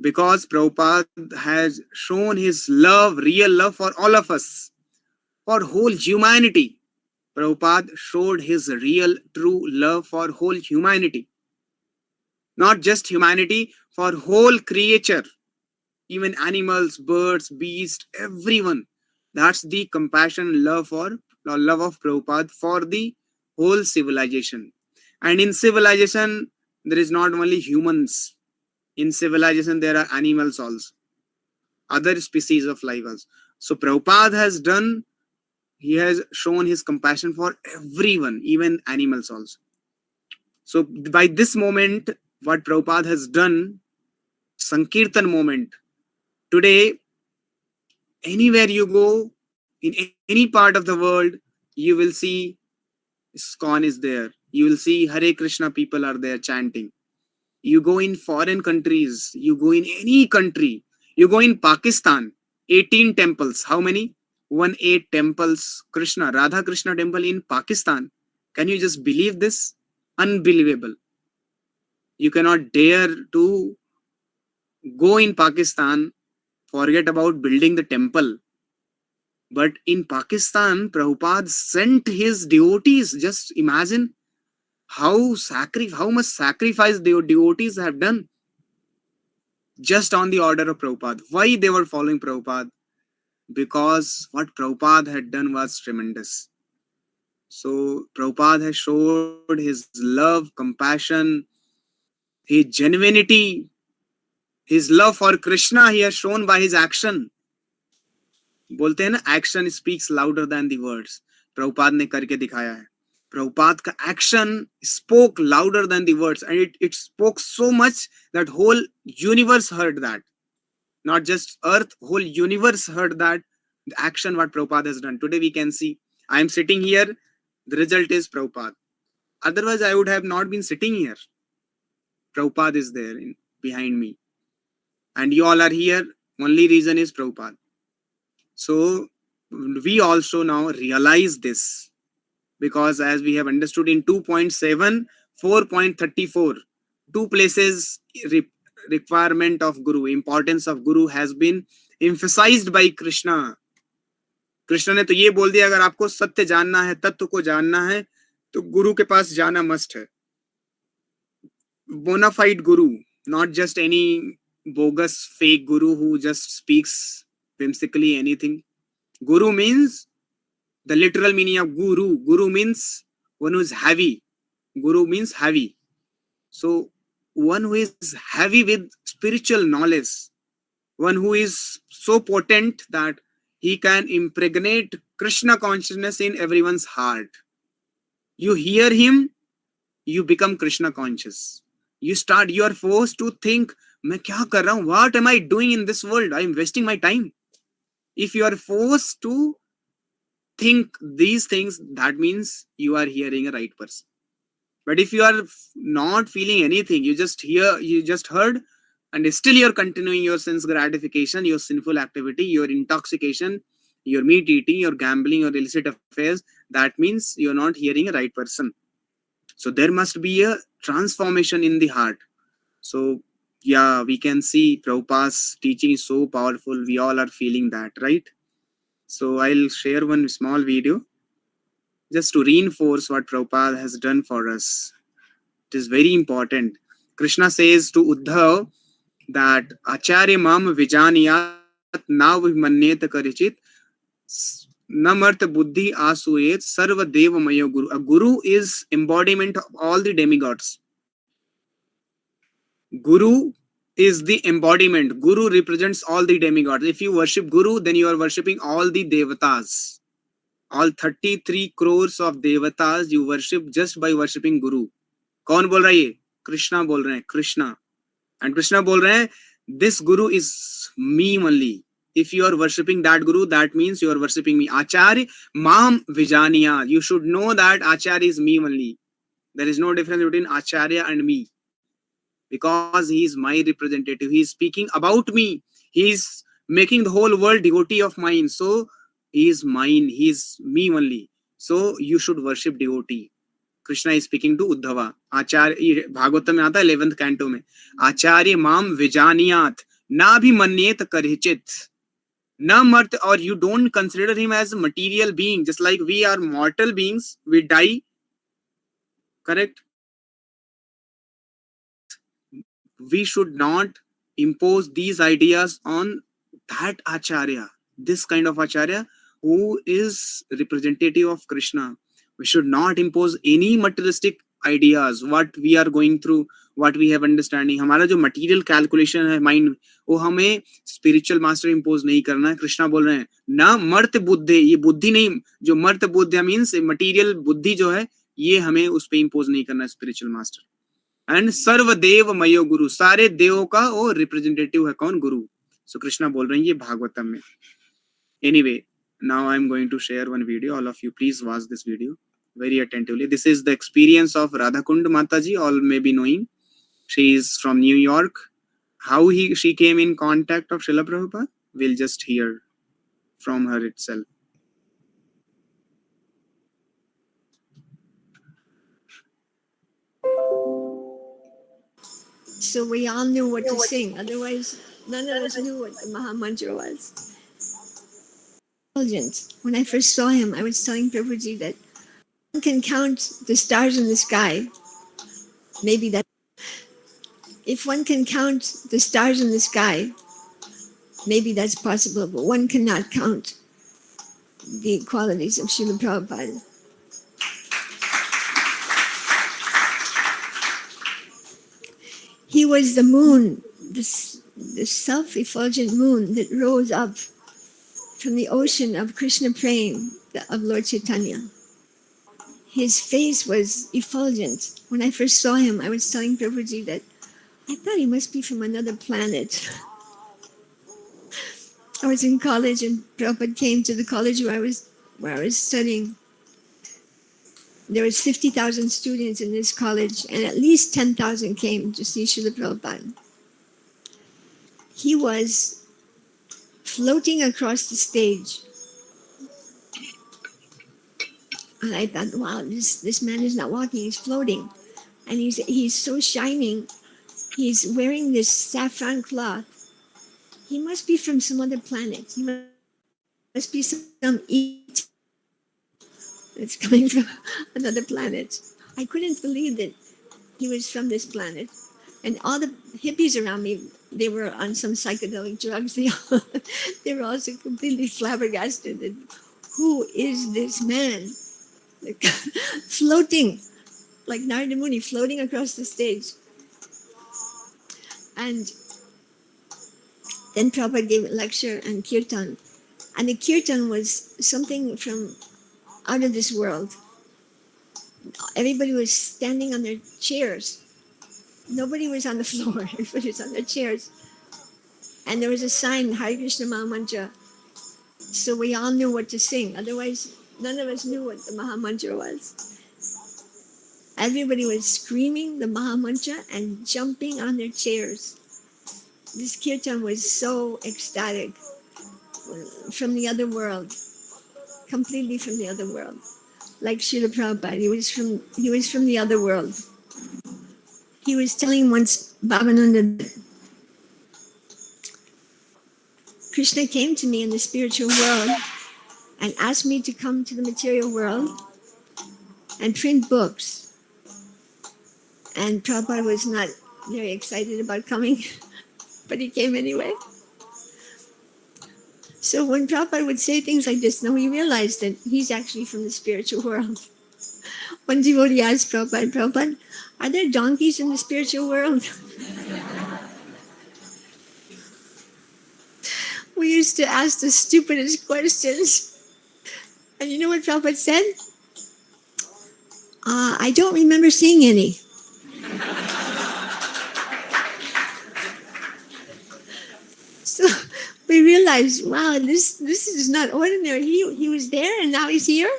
Because Prabhupada has shown his love, real love for all of us, for whole humanity. Prabhupada showed his real, true love for whole humanity. Not just humanity, for whole creature, even animals, birds, beasts, everyone. That's the compassion, love of Prabhupada for the whole civilization. And in civilization, there is not only humans. In civilization, there are animals also, other species of life also. So Prabhupada has done, he has shown his compassion for everyone, even animals also. So by this moment, what Prabhupada has done, Sankirtan moment, today, anywhere you go, in any part of the world, you will see ISKCON is there. You will see Hare Krishna people are there chanting. You go in foreign countries, you go in any country, you go in Pakistan, 18 temples. How many? 18 temples. Krishna, Radha Krishna temple in Pakistan. Can you just believe this? Unbelievable. You cannot dare to go in Pakistan, forget about building the temple. But in Pakistan, Prabhupada sent his devotees. Just imagine how much sacrifice the devotees have done just on the order of Prabhupada. Why they were following Prabhupada? Because what Prabhupada had done was tremendous. So Prabhupada has showed his love, compassion, his genuinity, his love for Krishna he has shown by his action. बोलते हैं ना, action speaks louder than the words. Prabhupada ने करके दिखाया है. Prabhupada का action spoke louder than the words, and it spoke so much that whole universe heard that. Not just earth, whole universe heard that the action what Prabhupada has done. Today we can see, I am sitting here, the result is Prabhupada. Otherwise I would have not been sitting here. Prabhupada is there behind me. And you all are here, only reason is Prabhupada. So we also now realize this, because as we have understood in 2.7, 4.34, two places requirement of Guru, importance of Guru has been emphasized by Krishna. Krishna ने तो ये बोल दिया, अगर आपको सत्य जानना है, तत्व को जानना है, तो गुरु के पास जाना मस्ट है. Bonafide Guru, not just any bogus fake Guru who just speaks whimsically anything. Guru means, the literal meaning of Guru. Guru means one who is heavy. Guru means heavy. So one who is heavy with spiritual knowledge, one who is so potent that he can impregnate Krishna consciousness in everyone's heart. You hear him, you become Krishna conscious. You are forced to think, मैं क्या कर रहा हूँ? What am I doing in this world? I am wasting my time. If you are forced to think these things, that means you are hearing a right person. But if you are not feeling anything, you just heard, and still you're continuing your sense gratification, your sinful activity, your intoxication, your meat eating, your gambling, your illicit affairs, that means you're not hearing a right person. So there must be a transformation in the heart. So yeah, we can see Prabhupada's teaching is so powerful. We all are feeling that, right? So I'll share one small video just to reinforce what Prabhupada has done for us. It is very important. Krishna says to Uddhav that Acharya mam vijaniyat na vimanyet karichit namarth buddhi asuyet sarva deva mayo guru. A guru is embodiment of all the demigods. Guru is the embodiment. Guru represents all the demigods. If you worship Guru, then you are worshipping all the devatas. All 33 crores of devatas you worship just by worshipping Guru. कौन बोल रहा है ये? कृष्णा बोल रहे हैं, Krishna. And Krishna बोल रहे हैं, this Guru is me only. If you are worshipping that Guru, that means you are worshipping me. Acharya mam vijaniya. You should know that Acharya is me only. There is no difference between Acharya and me, because he is my representative. He is speaking about me. He is making the whole world devotee of mine. So he is mine. He is me only. So you should worship devotee. Krishna is speaking to Uddhava. Acharya, Bhagavatam में आता है 11th canto में. Acharya mam vijaniyat. Na bhi manyet karhichit. Na mart, or you don't consider him as a material being, just like we are mortal beings, we die, correct? We should not impose these ideas on that acharya, this kind of acharya who is representative of Krishna. We should not impose any materialistic ideas, what we are going through, what we have understanding. हमारा जो material calculation है mind, वो हमें spiritual master impose नहीं करना है. कृष्णा बोल रहे हैं ना मर्त बुद्धि, ये बुद्धि नहीं, जो मर्त बुद्धि मीन्स material बुद्धि जो है, ये हमें उस पे impose नहीं करना है spiritual master. एंड सर्वदेव मयो गुरु, सारे देवों का वो रिप्रेजेंटेटिव है कौन? गुरु. सो कृष्णा बोल रहे हैं ये भागवतम में. Anyway, now I am going to share one video. All of you please watch this video very attentively. This is the experience of Radhakund Mataji, all may be knowing. She is from New York. How she came in contact of Srila Prabhupada, we'll just hear from her itself. So we all knew what to sing. Otherwise, none of us knew what the Maha Mantra was. When I first saw him, I was telling Prabhuji that one can count the stars in the sky. Maybe that. If one can count the stars in the sky, maybe that's possible, but one cannot count the qualities of Srila Prabhupada. He was the moon, this self-effulgent moon that rose up from the ocean of Krishna Prem, of Lord Chaitanya. His face was effulgent. When I first saw him, I was telling Prabhuji that I thought he must be from another planet. I was in college and Prabhupada came to the college where I was studying. There was 50,000 students in this college and at least 10,000 came to see Srila Prabhupada. He was floating across the stage. And I thought, wow, this man is not walking, he's floating. And he's so shining. He's wearing this saffron cloth. He must be from some other planet. He must be some ET that's coming from another planet. I couldn't believe that he was from this planet. And all the hippies around me, they were on some psychedelic drugs. They were also completely flabbergasted that who is this man? Like, floating, like Narada Muni, floating across the stage. And then Prabhupada gave a lecture on kirtan. And the kirtan was something from out of this world. Everybody was standing on their chairs. Nobody was on the floor. Everybody was on their chairs. And there was a sign, Hare Krishna Maha Mantra. So we all knew what to sing. Otherwise, none of us knew what the Maha Mantra was. Everybody was screaming the Maha Mantra and jumping on their chairs. This kirtan was so ecstatic, from the other world, completely from the other world. Like Srila Prabhupada, he was from the other world. He was telling once Bhavananda that Krishna came to me in the spiritual world and asked me to come to the material world and print books. And Prabhupada was not very excited about coming, but he came anyway. So when Prabhupada would say things like this, now we realized that he's actually from the spiritual world. One devotee asked Prabhupada, Prabhupada, are there donkeys in the spiritual world? We used to ask the stupidest questions. And you know what Prabhupada said? I don't remember seeing any. So we realized, wow, this is not ordinary. He was there and now he's here.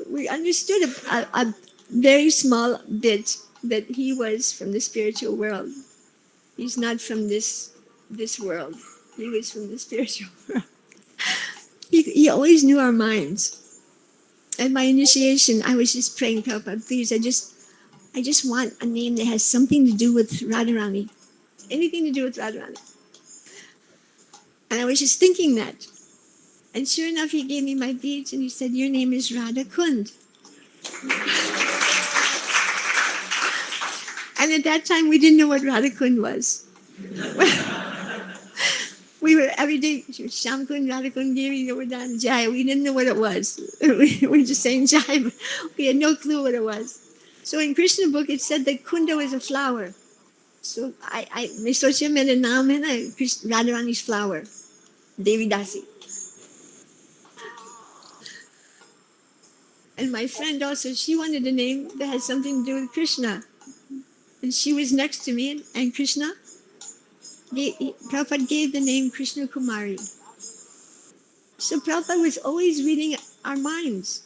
We understood a very small bit that he was from the spiritual world. He's not from this world. He was from the spiritual world. He always knew our minds. At my initiation, I was just praying, Prabhupada, please, I just want a name that has something to do with Radharani. Anything to do with Radharani. And I was just thinking that. And sure enough, he gave me my beads and he said, your name is Radha Kund. And at that time, we didn't know what Radha Kund was. We were every day, Sham Kund, Radha Kund, Devi, Govardhan, Jai. We didn't know what it was. We were just saying Jai, but we had no clue what it was. So in Krishna book, it said that Kunda was a flower. So मैं सोचे मेरे नाम है ना Radha Rani's flower, Devi Dasi. And my friend also, she wanted a name that had something to do with Krishna. And she was next to me, and Krishna, Prabhupada gave the name Krishna Kumari. So Prabhupada was always reading our minds.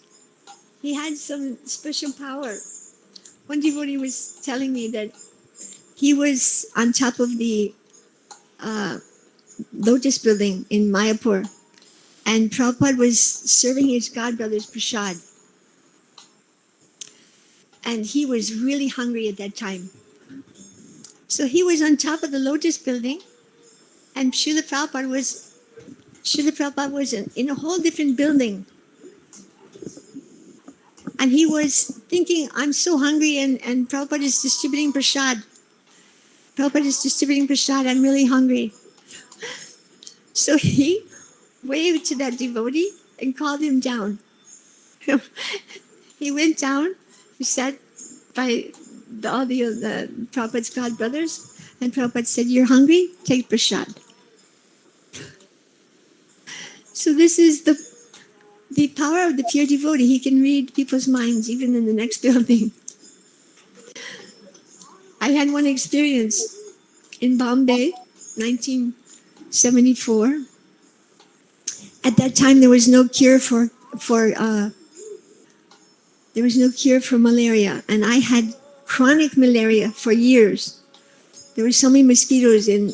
He had some special power. One devotee was telling me that he was on top of the Lotus building in Mayapur, and Prabhupada was serving his godbrothers prasad. And he was really hungry at that time. So he was on top of the Lotus building, and Srila Prabhupada was in a whole different building. And he was thinking, I'm so hungry, and Prabhupada is distributing prasad. Prabhupada is distributing prasad, I'm really hungry. So he waved to that devotee and called him down. He went down, he sat by all the Prabhupada's god brothers, and Prabhupada said, you're hungry? Take prasad. So this is the power of the pure devotee. He can read people's minds even in the next building. I had one experience in Bombay, 1974. At that time, there was no cure for malaria, and I had chronic malaria for years. There were so many mosquitoes in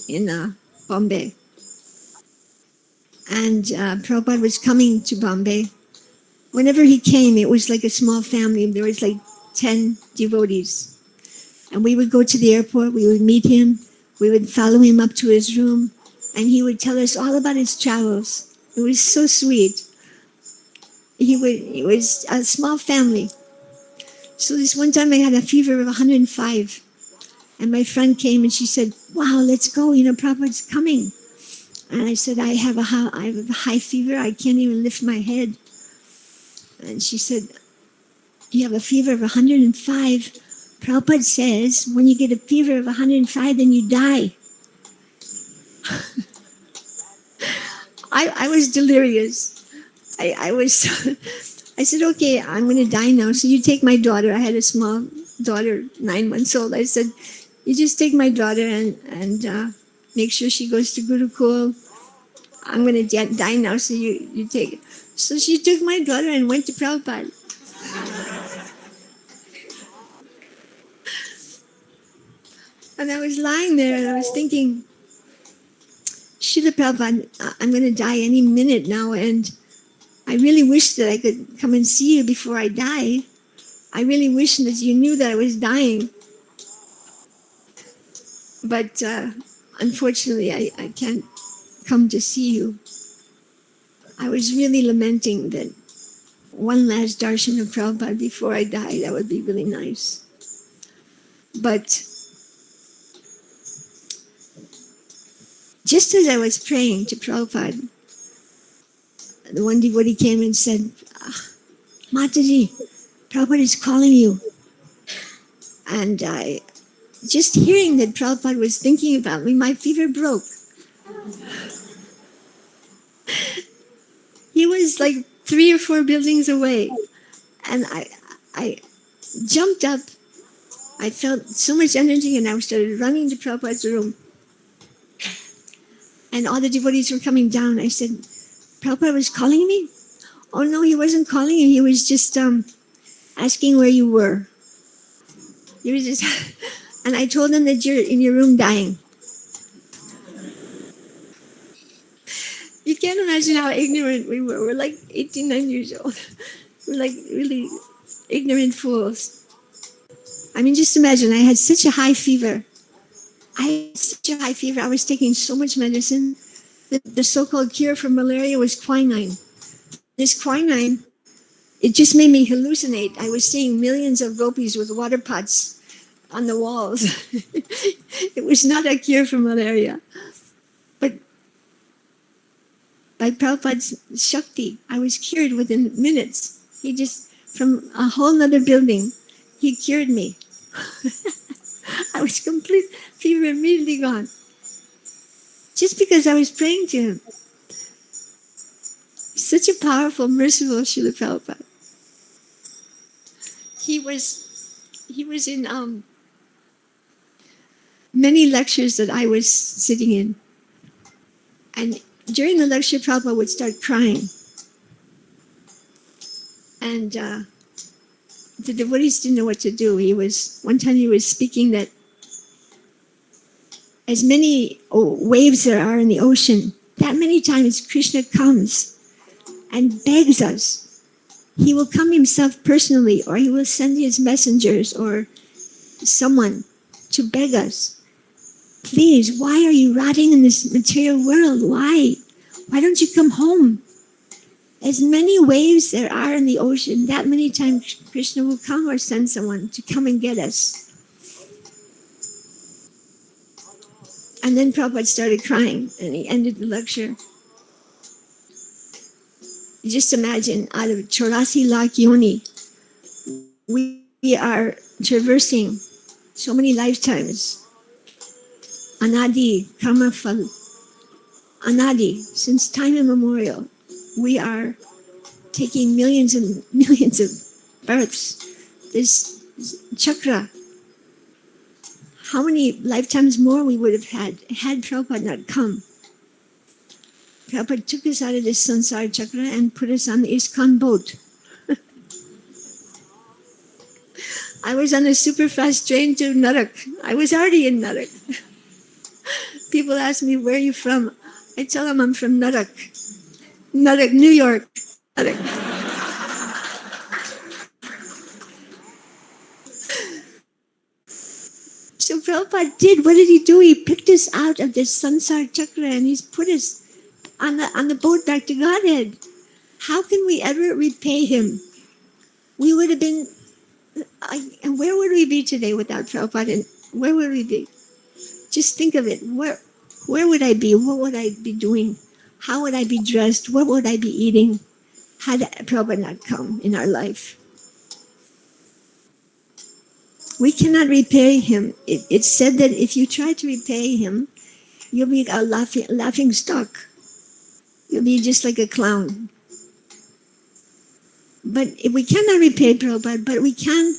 Bombay. And Prabhupada was coming to Bombay. Whenever he came, it was like a small family. There was like 10 devotees. And we would go to the airport, we would meet him, we would follow him up to his room, and he would tell us all about his travels. It was so sweet. It was a small family. So this one time I had a fever of 105. And my friend came and she said, wow, let's go, Prabhupada's coming. And I said, I have a high fever, I can't even lift my head. And she said, you have a fever of 105. Prabhupada says, when you get a fever of 105, then you die. I was delirious. I said, okay, I'm going to die now. So you take my daughter. I had a small daughter, 9 months old. I said, you just take my daughter and make sure she goes to Gurukul. I'm going to die now, so you take it. So she took my daughter and went to Prabhupada. And I was lying there and I was thinking, Srila Prabhupada, I'm going to die any minute now, and I really wish that I could come and see you before I die. I really wish that you knew that I was dying. But unfortunately, I can't come to see you. I was really lamenting that one last darshan of Prabhupada before I die, that would be really nice. But just as I was praying to Prabhupada, the one devotee came and said, Mataji, Prabhupada is calling you. And just hearing that Prabhupada was thinking about me, my fever broke. He was like 3 or 4 buildings away. And I jumped up. I felt so much energy, and I started running to Prabhupada's room. And all the devotees were coming down. I said, Prabhupada was calling me? Oh no, he wasn't calling you. He was just asking where you were. He was just, and I told him that you're in your room dying. You can't imagine how ignorant we were. We're like 18, 19 years old. We're like really ignorant fools. I mean, just imagine, I had such a high fever. I was taking so much medicine. the so-called cure for malaria was quinine. This quinine, it just made me hallucinate. I was seeing millions of gopis with water pots on the walls. It was not a cure for malaria. But by Prabhupada's Shakti, I was cured within minutes. He just, from a whole nother building, he cured me. I was complete fever immediately gone. Just because I was praying to him. Such a powerful, merciful Srila Prabhupada. He was in many lectures that I was sitting in. And during the lecture, Prabhupada would start crying. And the devotees didn't know what to do. One time he was speaking that as many waves there are in the ocean, that many times Krishna comes and begs us. He will come himself personally, or he will send his messengers or someone to beg us. Please, why are you rotting in this material world? Why? Why don't you come home? As many waves there are in the ocean, that many times Krishna will come or send someone to come and get us. And then Prabhupada started crying and he ended the lecture. Just imagine, out of 84 lakh yoni, we are traversing so many lifetimes. Anadi, karma fal. Anadi, since time immemorial, we are taking millions and millions of births. This chakra, how many lifetimes more we would have had Prabhupada not come. Prabhupada took us out of this sansar chakra and put us on the ISKCON boat. I was on a super fast train to Narak. I was already in Narak. People ask me, where are you from? I tell them I'm from Narak. Narak, New York. Narak. So Prabhupada did, what did he do? He picked us out of this sansar chakra and he's put us on the boat back to Godhead. How can we ever repay him? We would have been, and where would we be today without Prabhupada? And where would we be? Just think of it. Where would I be? What would I be doing? How would I be dressed? What would I be eating had Prabhupada not come in our life? We cannot repay him. It's said that if you try to repay him, you'll be a laughing stock. You'll be just like a clown. But if we cannot repay Prabhupada, but we can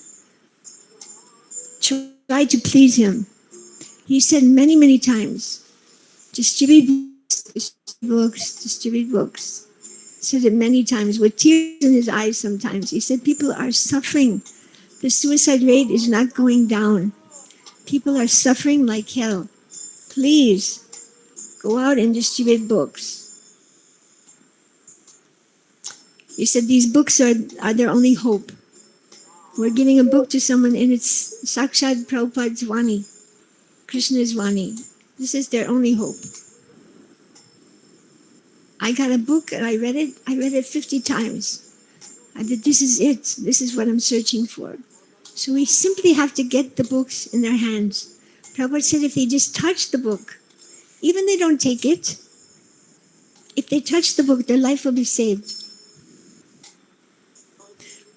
try to please him. He said many, many times, distribute books, distribute books. He said it many times with tears in his eyes sometimes. He said people are suffering. The suicide rate is not going down. People are suffering like hell. Please go out and distribute books. He said these books are their only hope. We're giving a book to someone and it's Sakshat Prabhupada's Vani, Krishna's Vani. This is their only hope. I got a book and I read it 50 times. I said, this is it. This is what I'm searching for. So we simply have to get the books in their hands. Prabhupada said if they just touch the book, even they don't take it, if they touch the book, their life will be saved.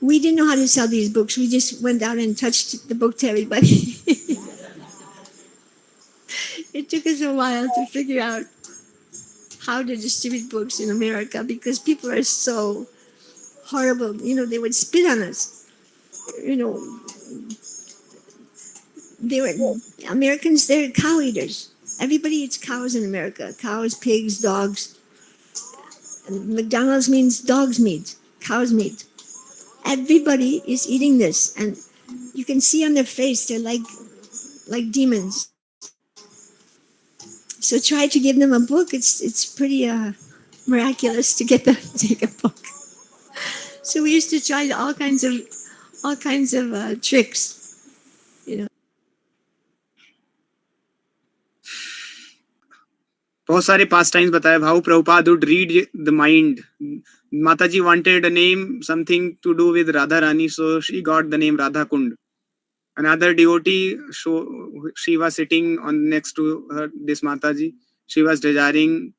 We didn't know how to sell these books. We just went out and touched the book to everybody. It took us a while to figure out how to distribute books in America because people are so horrible. They would spit on us. Americans, they're cow eaters. Everybody eats cows in America. Cows, pigs, dogs. And McDonald's means dog's meat, cow's meat. Everybody is eating this. And you can see on their face, they're like demons. So try to give them a book. It's pretty miraculous to get them to take a book. So we used to try all kinds of tricks, बहुत सारे पास times बताए. How Prabhupada would read the mind. Mataji wanted a name, something to do with Radha Rani, so she got the name Radha Kund. Another devotee, she was sitting on next to her, this Mataji. She was desiring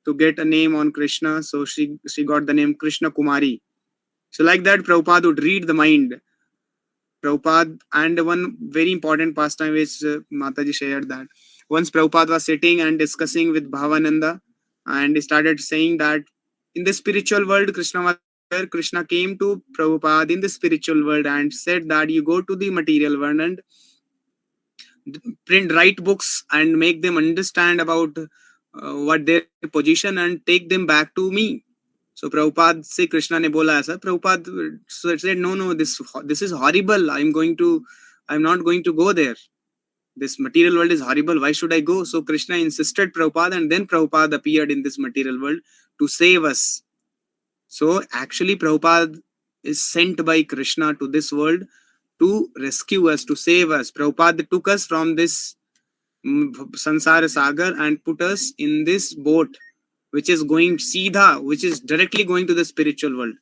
to get a name on Krishna, so she got the name Krishna Kumari. So like that, Prabhupada would read the mind. Prabhupada, and one very important pastime which Mataji shared, that once Prabhupada was sitting and discussing with Bhavananda, and he started saying that in the spiritual world Krishna was there. Krishna came to Prabhupada in the spiritual world and said that you go to the material world and write books and make them understand about what their position and take them back to me. So Prabhupada से कृष्णा ने बोला ऐसा. Prabhupada said no, this is horrible. I'm not going to go there. This material world is horrible. Why should I go? So Krishna insisted Prabhupada, and then Prabhupada appeared in this material world to save us. So actually Prabhupada is sent by Krishna to this world to rescue us, to save us. Prabhupada took us from this Sansara Sagar and put us in this boat which is going Seedha, which is directly going to the spiritual world.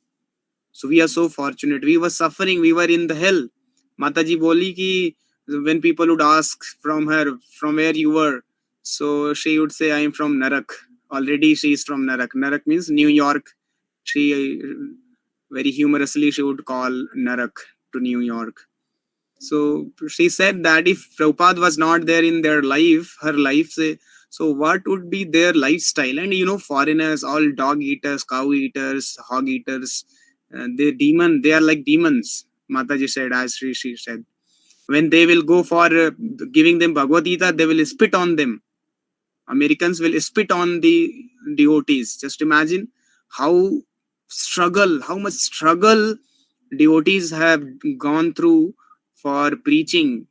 So we are so fortunate. We were suffering, we were in the hell. Mataji boli ki when people would ask from her, from where you were, so she would say, I am from Narak. Already she is from Narak. Narak means New York. She very humorously she would call Narak to New York. So she said that if Prabhupada was not there in their life, her life, say, so what would be their lifestyle? And foreigners, all dog eaters, cow eaters, hog eaters, they are like demons. Mataji said, as she said, when they will go for giving them Bhagavad Gita, they will spit on them. Americans will spit on the devotees. Just imagine how much struggle devotees have gone through for preaching.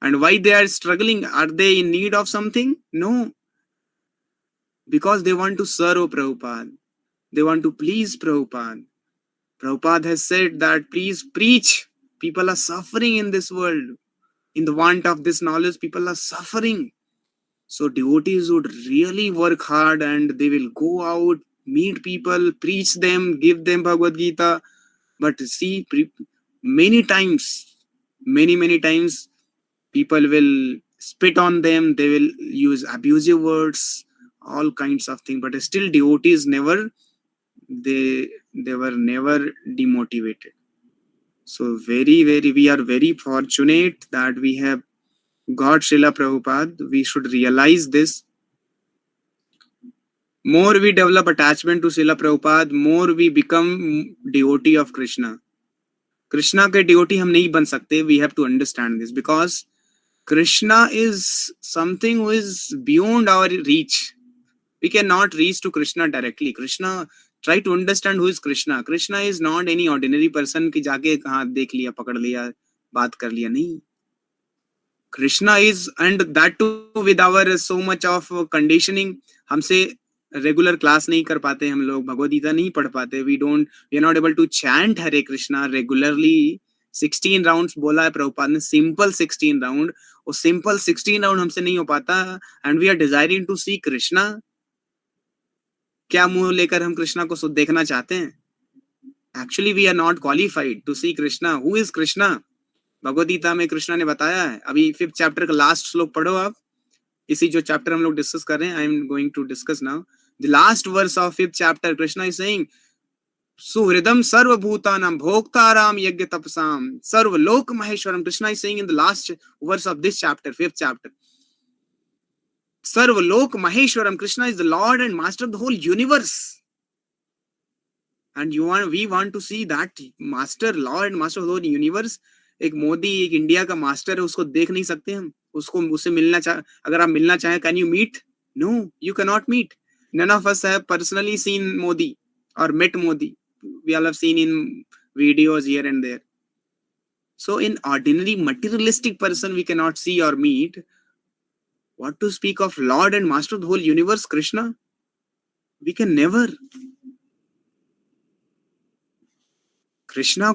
And why they are struggling? Are they in need of something? No, because they want to serve Prabhupada. They want to please Prabhupada. Prabhupada has said that please preach. People are suffering in this world. In the want of this knowledge, people are suffering. So devotees would really work hard and they will go out, meet people, preach them, give them Bhagavad Gita. But see, many times, many times, people will spit on them, they will use abusive words, all kinds of things. But still, devotees they were never demotivated. So we are very fortunate that we have got Srila Prabhupada. We should realize this. More we develop attachment to Srila Prabhupada, more we become devotee of Krishna. Krishna के devotee हम नहीं बन सकते. We have to understand this because Krishna is something who is beyond our reach. We cannot reach to Krishna directly. Krishna, try to understand who is Krishna. Krishna is not any ordinary person कि जाके हाथ देख लिया, पकड़ लिया, बात कर लिया, नहीं. Krishna is, and that too with our so much of conditioning. हमसे रेगुलर क्लास नहीं कर पाते हम लोग, भगवद गीता नहीं पढ़ पाते, we are not able to chant Hare Krishna regularly. 16 rounds बोला है प्रभुपाद ने, सिंपल 16 राउंड. वो सिंपल 16 राउंड हमसे नहीं हो पाता. And we are desiring to see Krishna. क्या मुंह लेकर हम कृष्णा को देखना चाहते हैं? Actually we are not qualified to see Krishna. Who is Krishna? Bhagavad Gita में कृष्णा ने बताया है. अभी 5th चैप्टर का लास्ट श्लोक पढ़ो आप. इसी जो चैप्टर हम लोग डिस्कस कर रहे हैं, I am going to discuss now the last verse of 5th chapter. Krishna is saying सुहृदम सर्वभूतानां भोक्ताराम यज्ञ तपसाम सर्वलोक महेश्वरम. Krishna is saying in the last verse of this chapter, 5th chapter, सर्वलोक महेश्वरम. Krishna is the lord and master of the whole universe. And we want to see that master, lord and master of the whole universe. एक मोदी, एक India का master है, उसको देख नहीं सकते हम? उससे मिलना अगर आप मिलना चाहें, can you meet? No, you can not meet. None of us have personally seen Modi or met Modi. We all have seen in videos here and there. So in ordinary materialistic person we cannot see or meet. What to speak of Lord and Master of the whole universe, Krishna? We can never. Krishna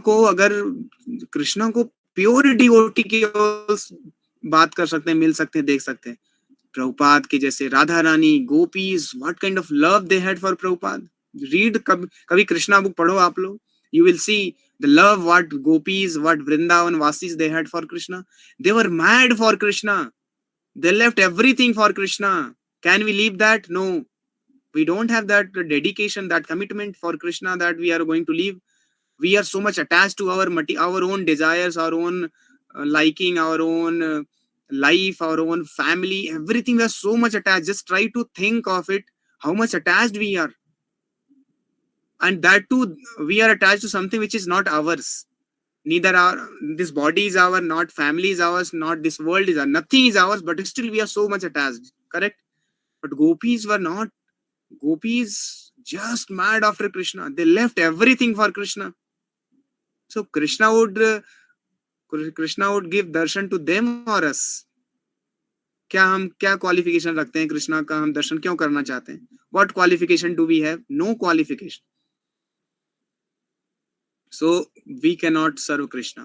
को pure devotee की बात कर सकते हैं, मिल सकते हैं, देख सकते हैं. प्रभुपाद के जैसे Radha Rani, gopis, what kind of love they had for Prabhupada. Read, कभी कृष्णा बुक पढ़ो आप लोग, you will see the love what gopis, what Vrindavan vasis they had for Krishna. They were mad for Krishna. They left everything for Krishna. Can we leave that? No. We don't have that dedication, that commitment for Krishna that we are going to leave. We are so much attached to our own desires, our own liking, our own life, our own family, everything. We are so much attached. Just try to think of it, how much attached we are. And that too, we are attached to something which is not ours. Neither our, this body is ours, not family is ours, not this world is ours, nothing is ours, but still we are so much attached. Correct? But gopis were not. Gopis just mad after Krishna. They left everything for Krishna. So Krishna would give darshan to them or us. क्या qualification रखते हैं कृष्णा का, हम दर्शन क्यों करना चाहते हैं? What qualification do we have? No qualification. So we cannot serve Krishna.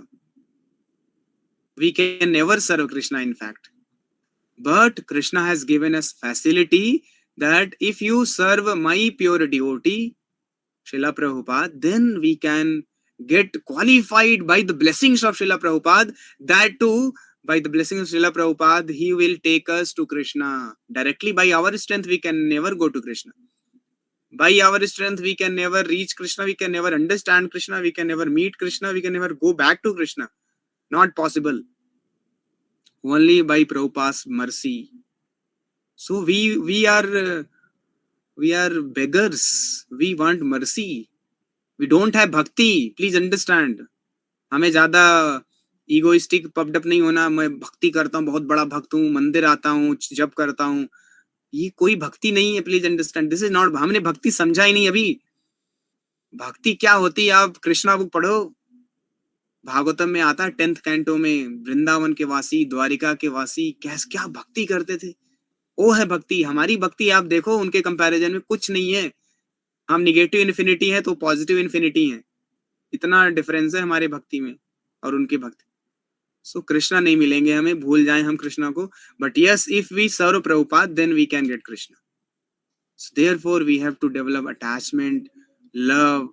We can never serve Krishna, in fact. But Krishna has given us facility that if you serve my pure devotee, Srila Prabhupada, then we can get qualified by the blessings of Srila Prabhupada. That too, by the blessings of Srila Prabhupada, he will take us to Krishna. Directly by our strength, we can never go to Krishna. By our strength, we can never reach Krishna, we can never understand Krishna, we can never meet Krishna, we can never go back to Krishna. Not possible. Only by Prabhupada's mercy. So we are beggars. We want mercy. We don't have bhakti. Please understand. हमें ज्यादा egoistic पब्ड up नहीं होना. मैं भक्ति करता हूँ, बहुत बड़ा भक्त हूँ, मंदिर आता हूँ, जप करता हूँ, ये कोई भक्ति नहीं है. Please understand, this is not. हमने भक्ति समझा ही नहीं अभी. भक्ति क्या होती है? आप कृष्णा बुक पढ़ो, भागवतम में आता है 10th कैंटो में, वृंदावन के वासी, द्वारिका के वासी कैसे क्या भक्ति करते थे. वो है भक्ति. हमारी भक्ति आप देखो, उनके कंपैरिजन में कुछ नहीं है. हम निगेटिव इन्फिनिटी है तो पॉजिटिव इन्फिनिटी है. इतना डिफरेंस है हमारे भक्ति में और उनकी भक्ति. सो कृष्णा नहीं मिलेंगे हमें, भूल जाएं हम कृष्णा को. But yes, if we serve Prabhupada then we can get Krishna. So therefore we have to develop attachment, love,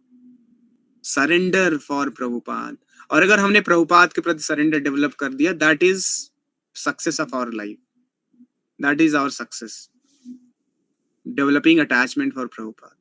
surrender for Prabhupada. और अगर हमने प्रभुपाद के प्रति सरेंडर डेवलप कर दिया, that is success of our life. That is our success, developing attachment for Prabhupada.